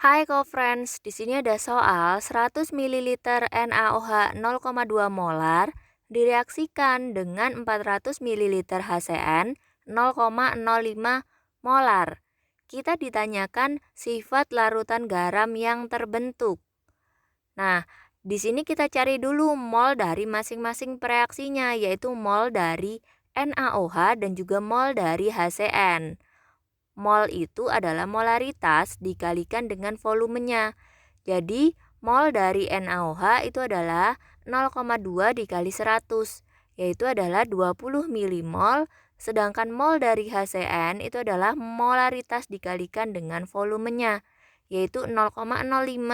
Hai co-friends, di sini ada soal 100 ml NaOH 0,2 molar direaksikan dengan 400 ml HCN 0,05 molar. Kita ditanyakan sifat larutan garam yang terbentuk. Nah, di sini kita cari dulu mol dari masing-masing reaksinya, yaitu mol dari NaOH dan juga mol dari HCN. Mol itu adalah molaritas dikalikan dengan volumenya. Jadi, mol dari NaOH itu adalah 0,2 dikali 100, yaitu adalah 20 milimol, sedangkan mol dari HCN itu adalah molaritas dikalikan dengan volumenya, yaitu 0,05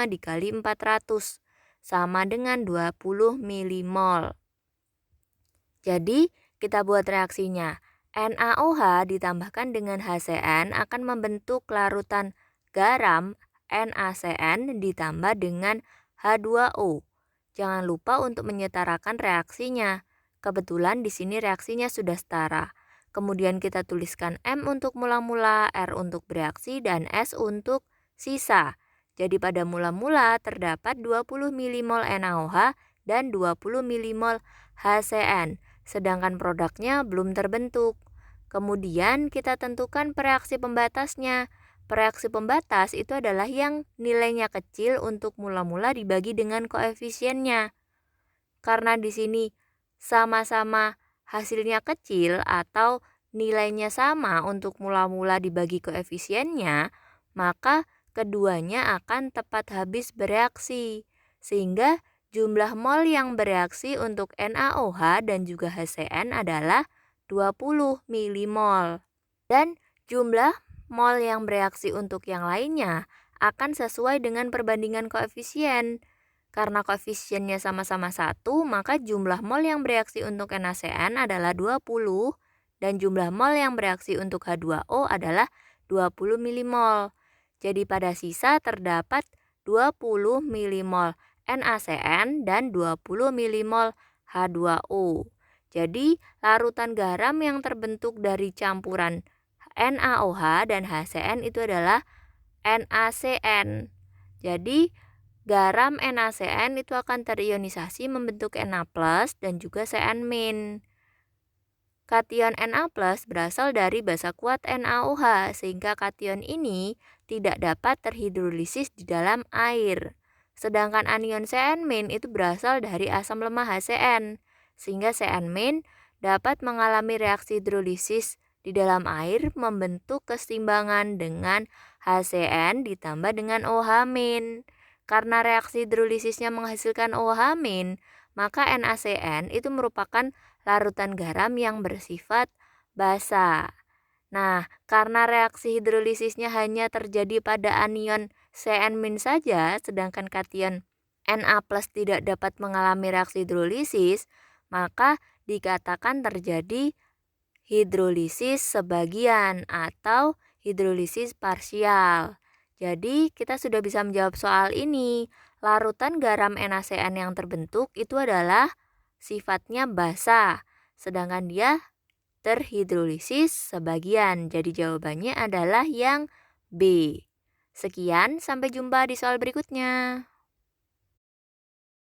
dikali 400, sama dengan 20 milimol. Jadi, kita buat reaksinya. NaOH ditambahkan dengan HCN akan membentuk larutan garam NaCN ditambah dengan H2O. Jangan lupa untuk menyetarakan reaksinya. Kebetulan di sini reaksinya sudah setara. Kemudian kita tuliskan M untuk mula-mula, R untuk bereaksi, dan S untuk sisa. Jadi pada mula-mula terdapat 20 milimol NaOH dan 20 milimol HCN, sedangkan produknya belum terbentuk. Kemudian kita tentukan reaksi pembatasnya. Reaksi pembatas itu adalah yang nilainya kecil untuk mula-mula dibagi dengan koefisiennya. Karena di sini sama-sama hasilnya kecil atau nilainya sama untuk mula-mula dibagi koefisiennya, maka keduanya akan tepat habis bereaksi. Sehingga jumlah mol yang bereaksi untuk NaOH dan juga HCN adalah 20 milimol. Dan jumlah mol yang bereaksi untuk yang lainnya akan sesuai dengan perbandingan koefisien. Karena koefisiennya sama-sama 1, maka jumlah mol yang bereaksi untuk NaCN adalah 20 dan jumlah mol yang bereaksi untuk H2O adalah 20 milimol. Jadi pada sisa terdapat 20 milimol NaCN dan 20 milimol H2O. Jadi, larutan garam yang terbentuk dari campuran NaOH dan HCN itu adalah NaCN. Jadi, garam NaCN itu akan terionisasi membentuk Na+ dan juga Cn-. Kation Na+ berasal dari basa kuat NaOH, sehingga kation ini tidak dapat terhidrolisis di dalam air. Sedangkan anion Cn- itu berasal dari asam lemah HCN, sehingga Cn- dapat mengalami reaksi hidrolisis di dalam air membentuk keseimbangan dengan HCN ditambah dengan OH-. Karena reaksi hidrolisisnya menghasilkan OH-, maka NaCN itu merupakan larutan garam yang bersifat basa. Nah, karena reaksi hidrolisisnya hanya terjadi pada anion Cn- saja, sedangkan kation Na+ tidak dapat mengalami reaksi hidrolisis, maka dikatakan terjadi hidrolisis sebagian atau hidrolisis parsial. Jadi, kita sudah bisa menjawab soal ini. Larutan garam NaCN yang terbentuk itu adalah sifatnya basa, sedangkan dia terhidrolisis sebagian. Jadi jawabannya adalah yang B. Sekian, sampai jumpa di soal berikutnya.